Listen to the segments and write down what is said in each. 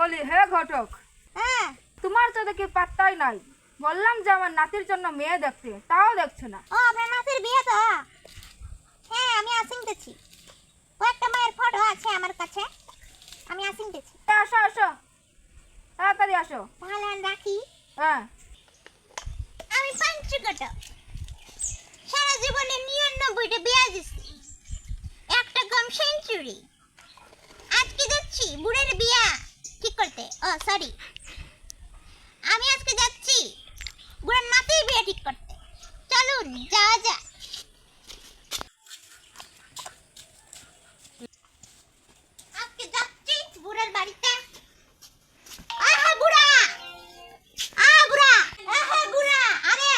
বলি, হে ঘটক, হ্যাঁ তোমার তো দেখি পাত্তাই নাই। বললাম যে আমার নাতির জন্য মেয়ে দেখতে, তাও দেখছে না। ও আপনার নাতির বিয়ে তো? হ্যাঁ আমি আসিনতেছি, কয়েকটা মায়ের ফটো আছে আমার কাছে, আমি আসিনতেছি। আসো আসো, তাড়াতাড়ি আসো। তাহলে আমি রাখি। হ্যাঁ, আমি পঞ্চকট সারা জীবনে 99টা বিয়ে দিচ্ছি, একটা কম সেঞ্চুরি। আজকে যাচ্ছি বুড়ের বিয়া ঠিক করতে। ও সরি, আমি আজকে যাচ্ছি বুড়ের নাতির বিয়ে ঠিক করতে। চলুন যাওয়া যাক। আজকে যাচ্ছি বুড়ের বাড়িতে। আহা বুড়া, বুড়া, আহা বুড়া, আরে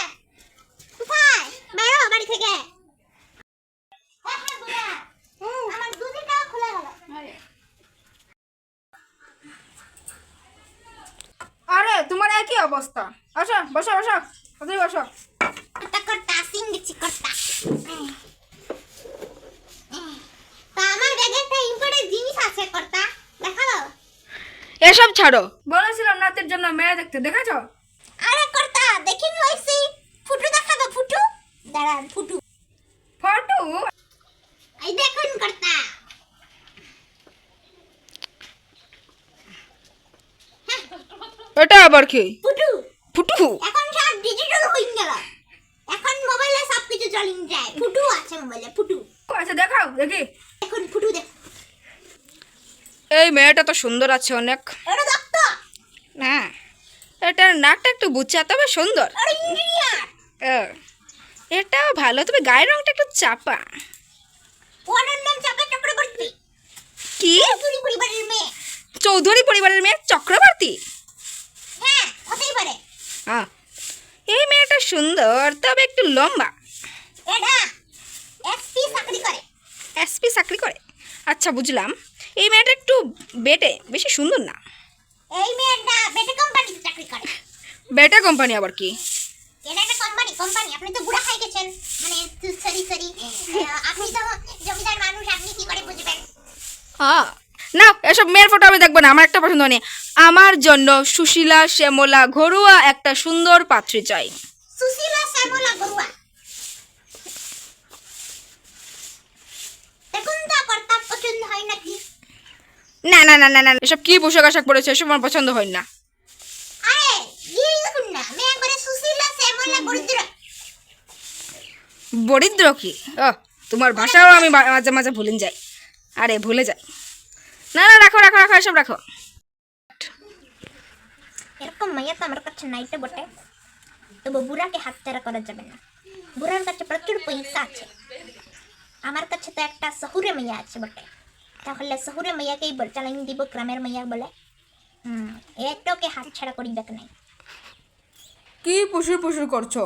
কোথায়? বেরো বাড়ি থেকে। আহা বুড়া, আমার দুদিটাও খুলে গেল। আরে তোমার একই অবস্থা। আসো, বসো বসো, তাড়াতাড়ি বসো। কর্তা কর্তা সিং দিচ্ছি কর্তা। তা আমার ব্যাগে একটা ইম্পর্টেন্ট জিনিস আছে কর্তা, দেখাবো? এসব ছাড়ো, বলেছিলাম নাতির জন্য মেয়ে দেখতে, দেখেছো? আরে কর্তা দেখিনি হইছি, ফুটু দেখাবো ফুটু। দাঁড়ান ফুটু, ফটো? এই দেখুন কর্তা। এটা আবার কি? ফুটু, ফুটু? এখন সব ডিজিটাল হয়ে গেল, এখন মোবাইলে সব কিছু চলে যায়। ফুটু আছে মোবাইলে, ফুটু। আচ্ছা দেখাও দেখি। এখন ফুটু দেখ। এই মেয়েটা তো সুন্দর আছে অনেক। এটা দেখতো, না, এটার নাকটা একটু বুচ্চা, তবে সুন্দর। এটা ইঞ্জিনিয়ার। এটাও ভালো, তবে গায়ের রংটা একটু চাপা। ওনার নাম চাপা চক্রবর্তী। কি? চৌধুরী পরিবারের মেয়ে। চৌধুরী পরিবারের মেয়ে চক্রবর্তী? হ্যাঁ হতেই পারে। হ্যাঁ, এই মেয়েটা সুন্দর, তবে একটু লম্বা। এটা এসপি চাকরি করে। এসপি চাকরি করে? আচ্ছা বুঝলাম। এই মেয়েটা একটু বেটে, বেশি সুন্দর না। এই মেয়েটা বেটে কোম্পানিতে চাকরি করে। বেটা কোম্পানি আবার কি? এটা একটা কোম্পানি। আপনি তো বুড়া খাই গেছেন, মানে সরি আপনি তো জমিদার মানুষ, আপনি কি করে বুঝবেন? হ্যাঁ, না এসব মেয়ের ফটো আমি দেখবো না, আমার একটা পছন্দ নেই। আমার জন্য সুশীলা শ্যামলা ঘরোয়া একটা সুন্দর পাত্রী চাই। সুশীলা শ্যামলা বড়ুয়া, দেখুন তো কর্তা পছন্দ হয় নাকি? না না না না না, এসব কি পোশাক আশাক পরেছে, এসব আমার পছন্দ হয় না। আরে এই দেখুন না, মেয়ে করে সুশীলা শ্যামলা বড়ুয়া। দরিদ্র কি? ও, তোমার ভাষাও আমি মাঝে মাঝে ভুলে যাই। আরে ভুলে যাই। না না, রাখো রাখো রাখো, এসব রাখো। এরকম মেয়ে তো আমার কাছে নাইতে বটে, তবু বুড়াকে হাতছাড়া করা যাবে না। বুড়ার কাছে প্রচুর পয়সা আছে, আমার কাছে তো একটা শহুরে মেয়ে আছে বটে। তাহলে শহুরে মেয়াকেই চালান দিব গ্রামের মেয়া বলে। এটাকে হাতছাড়া করি দেখ নাই। কি পুষুর পুষুর করছো?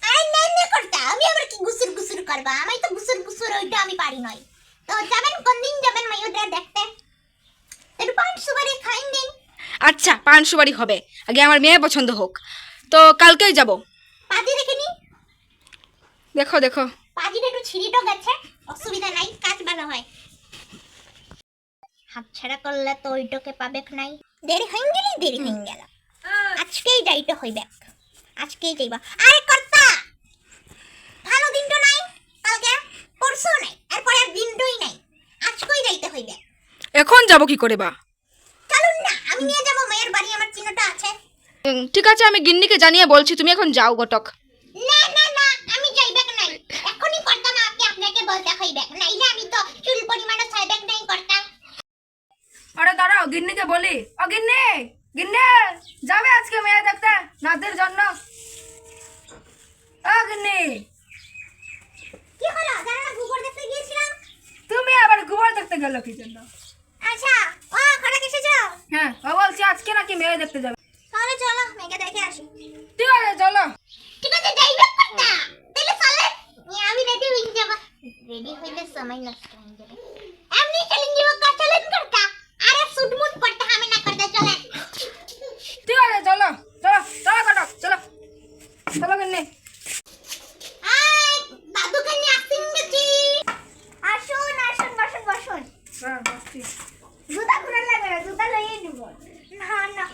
আরে না করতা, আমি আবার কি গুসুর করবা? আমি তো গুসুর ওইটা আমি পারি নয়। তো যাবেন কোন দিন যাবেন মেয়েটা দেখতে? একটু পান সুপারি খাইন দিন। আচ্ছা, পান সুপারি হবে, আগে আমার মেয়ে পছন্দ হোক। তো কালকেই যাব। পাজি দেখিনি? দেখো দেখো। পাজিটা একটু ছিঁড়িটো গেছে, অসুবিধা নাই, কাজ ভালো হয়। হাতছাড়া করলে তো ওইটাকে পাবে নাই। দেরি হয়ে গেল। আজকেই যাইতে হইবে, আজকেই যাইবা। আরে কর্তা, ভালো দিনটা নাই, কালকে পরশু নাই, এরপরে আর দিনটাই নাই, আজকেই যাইতে হইবে। এখন যাব কি করে বা? চলুন না, আমি নিয়ে যাব মেয়ের বাড়ি, আমার চিহ্নটা আছে। ঠিক আছে, আমি গিন্নিকে জানিয়ে বলছি, তুমি এখন যাও ঘটক। না আমি যাইবে নাই, এখনই কর্তা মা আপনাকে বলতে হইবে, নাইলে আমি তো চুল পরিমাণে ছাইবে নাই কর্তা। আরে দাঁড়াও, গিন্নিকে বলি। ও গিন্নি, গিন্নি, যাবে আজকে মেয়ে দেখতে নাতির জন্য? ও গিন্নি, কি হলো? জানা গোবর দেখতে গিয়েছিলাম। তুমি আবার গোবর দেখতে গেল কি জন্য? আচ্ছা, ও খড়া কিসে যাও? হ্যাঁ, ও বলছি আজকে নাকি মেয়ে দেখতে যাবে। তাহলে চলো মেয়েকে দেখে আসি। ঠিক আছে চলো। ঠিক আছে যাইবে কর্তা, তাহলে চলে আমি রেডি হয়ে যাব। রেডি হইলে সময় নষ্ট হয়ে যাবে, এমনি চলেন যাব। চলেন কর্তা, আরে সুটমুট করতে হবে না কর্তা, চলেন। ঠিক আছে চলো চলো চলো ঘটক, চলো চলো গিন্নি। আই দাদু কানে আসিন গেছি। আসুন বসুন। হ্যাঁ বসছি। জুতা খুলে লাগবে। জুতা লইয়ে নিব না না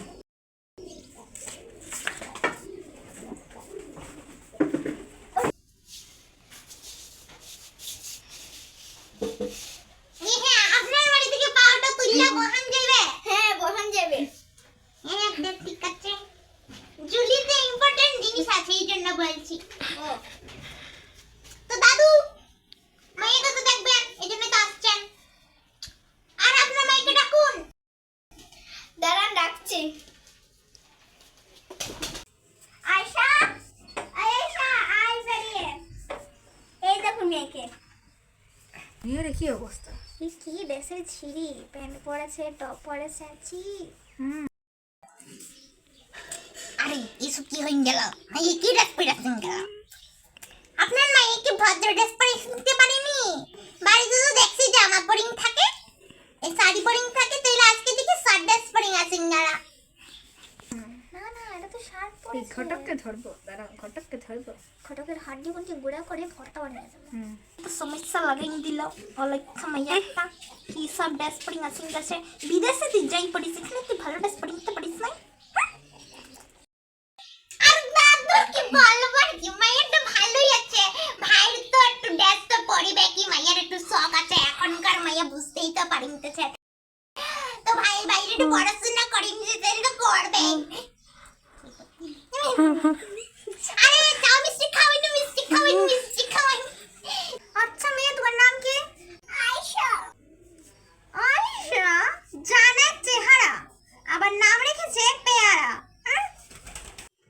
হ্যাঁ আপনার বাড়ি থেকে পাউডার তুললে বহান যাবে হ্যাঁ বহান যাবে হ্যাঁ ঠিক আছে জুলিতে ইম্পর্টেন্ট জিনিস আছে এই জন্য বলছি তো দাদু মাইকে তো দেখবেন এই জন্য তো আসছেন আর আপনার মাইকে ডাকুন দাঁড়ান ডাকছি আয়শা আয়শা আই বেরিয়ে এই দেখুন মেয়েকে মেয়ের কি অবস্থা? কি ড্রেসের ছিঁড়ি প্যান্ট পরেছে টপ পরেছে ছি আরে এসব কি হয়ে গেল এই কি ড্রেস পরেছেন গেল আপনার মায়ে কি ভদ্র ড্রেস পরে শুনতে পারেনি বাড়িতে তো দেখছি জামা পরিং থাকে এই শাড়ি পরিং থাকে তাইলে আজকে দেখি শার্ট ড্রেস পরিং আছেন যারা না না এটা তো শার্ট পরে ঘটককে ধরবো, দাঁড়াও ঘটককে ধরবো। ঘটকের হাড্ডি গুন্ডি গুঁড়া করে ভর্তা বানিয়ে দেবো তো সমস্যা লাগাই দিল অলক্ষা মাইয়া একটা কি সব ড্রেস পরিং আছেন কাছে বিদেশে তুই যাই পড়িস এখানে তুই ভালো ড্রেস পরিং তো পড়িস নাই আর দাদু কি বলবো কি মাইয়া তো ভালোই আছে ভাইয়ের তো একটু ড্রেস তো পরিবে কি মাইয়ার একটু শখ আছে এখনকার মাইয়া বুঝতেই তো পারিতেছে তো ভাই বাইরে একটু পড়াশোনা করিম যে সেটা করবে আরে চাও মিষ্টি খাওয়াই মিষ্টি খাওয়াই মিষ্টি খাওয়াই আচ্ছা মেয়ে তোমার নাম কি আয়েশা আয়েশা জানার চেহারা আবার নাম রেখেছে পেয়ারা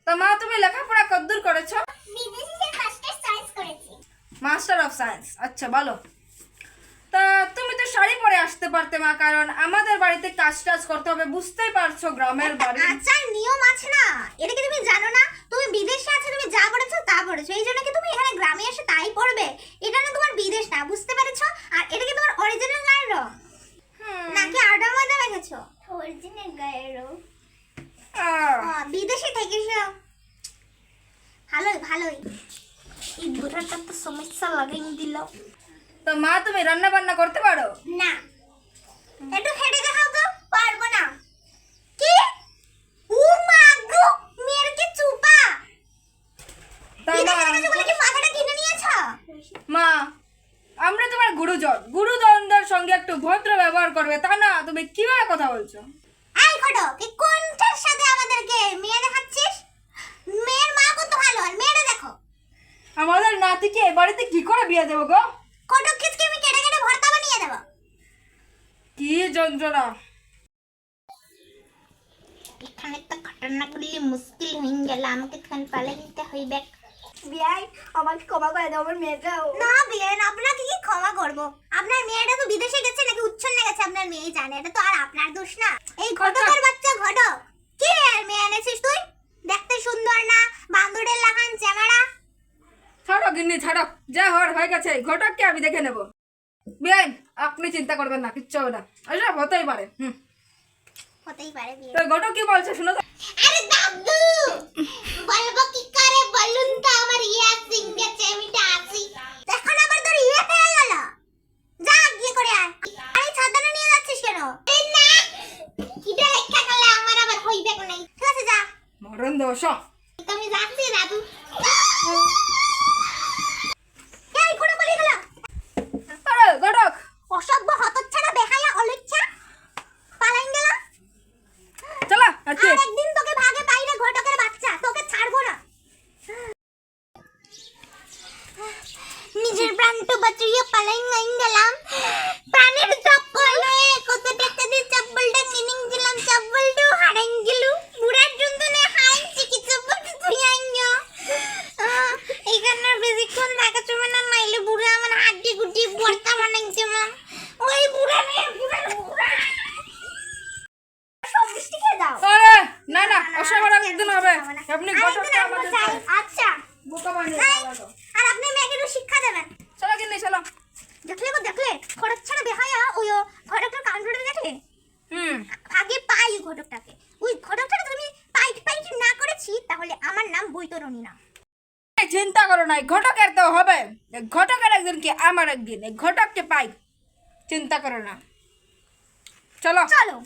তো মা তুমি লেখাপড়া কতদূর করেছো? বিদেশে মাস্টার সায়েন্স করেছি মাস্টার অফ সায়েন্স, আচ্ছা ভালো। তা তুমি তো শাড়ি পরে আসতে পারতে মা, কারণ আমাদের বাড়িতে কাজ টাজ করতে হবে, বুঝতেই পারছো গ্রামের বাড়ি। আচার নিয়ম আছে না, এটা কি তুমি জানো না? তুমি বিদেশে আছো, তুমি যা পড়েছো তা পড়েছো, এই জন্য কি তুমি এখানে গ্রামে এসে তাই পড়বে? এটা না তোমার বিদেশ না, বুঝতে পেরেছো? আর এটা কি তোমার অরিজিনাল গায়ের রং নাকি আর্ডার মধ্যে রেখেছো? অরিজিনাল গায়ের রং। বিদেশে থেকেছো, ভালোই ভালোই। এই বুড়াটা তো সমস্যা লাগাই দিল। তো মা তুমি রান্না বান্না করতে পারো? না, একটু খেটে দেখাও তো। পারবো না। কি? ও মা গো, মেয়ের কি চুপা। মাথাটা কিনে নিয়েছো? মা আমরা তোমার গুরুজন, গুরুজনদের সঙ্গে একটু ভদ্র ব্যবহার করবে, তা না তুমি কিভাবে কথা বলছো? এই খটো, কি কোনটার সাথে আমাদেরকে মেয়ে দেখাচ্ছিস? মেয়ের মা কত ভালো, আর মেয়েটা দেখো। আমাদের নাতিকে এ বাড়িতে কি করে বিয়ে দেবো গো? খটো কিসকে আমি কেটে কেটে ভর্তা বানিয়ে দেবো। কি যন্ত্রণা। এখানে তো ঘটনা করলে মুশকিল হয়ে গেল, আমাকে খান পালে নিতে হইবে। বিয়াই আমাকে ক্ষমা করে দাও, আমার মেয়েটাও। না বিয়াই, আপনাকে কি ক্ষমা করব? আপনার মেয়েটা তো বিদেশে গেছে নাকি উচ্ছন্নে গেছে আপনার মেয়েই জানে, এটা তো আর আপনার দোষ না। এই ঘটকের বাচ্চা ঘটক, কি আর মেয়ে এনেছিস তুই? দেখতে সুন্দর না, বান্দরের লাগান চেহারা। ছাড়ো গিন্নি ছাড়ো, যা হওয়ার হয়ে গেছে, ঘটককে আমি দেখে নেবো। বেআইন আপনি চিন্তা করবেন না, কিচ্ছু হবে না, এসব হতেই পারে। হতেই পারে বিয়ে। তো ঘটক কি বলছে শুনো তো। আরে দাদু বলবো কি করে বলুন তো, আমার ইয়া সিং গেছে, আমি তো আসি। এখন আবার তোর ইয়ে পেয়ে গেল, যা গিয়ে করে আয়। আরে ছাতাটা নিয়ে যাচ্ছিস কেন? এই না, এটা লেখা গেলে আমার আবার হইবে না। ঠিক আছে যা, মরণ দোষ। তুমি যাচ্ছি দাদু। এই কোন বলি গেল? আরে ঘটক অসভ্য হতচ্ছাড়া বেহায়া অলিচ্ছা পালাইন গেল। চলো আজকে আর একদিন তোকে ভাগে পাইলে ঘটকের বাচ্চা, তোকে ছাড়বো না। নিজের প্রাণটা বাঁচিয়ে পালাই গেলাম, প্রাণের চপ্পলে কত টাকা দিয়ে চপ্পলটা কিনে গেলাম, চপ্পলটা হারাই গেল। বুড়ার জন্য হারাইছি কি চপ্পলটা তুই আইঙ্গো। এখানে বেশিক্ষণ থাকা চলবে না, নাইলে বুড়া আমার হাড্ডি গুটি ভর্তা বানাইছে মা। ওই বুড়া রে, বুড়া সব মিষ্টি খেয়ে দাও। আরে না না, অসম্ভব একদিন হবে। আপনি ঘটককে আমাদের আচ্ছা বোকা বানিয়ে দাও। আর আপনি মেয়েকে একটু শিক্ষা দেবেন। চলো গিন্নি চলো। দেখলে গো দেখলে, ঘটক ছাড়া বেহায়া, ওই ঘটকটার কাণ্ডটা দেখলে? হুম আগে পাই ঘটকটাকে, ওই ঘটকটাকে তুমি পাইট না করেছি তাহলে আমার নাম বৈতরণী না। চিন্তা করো না, ঘটকের তো হবে, ঘটকের একদিন কি আমার একদিন, ঘটককে পাই, চিন্তা করো না। চলো চলো।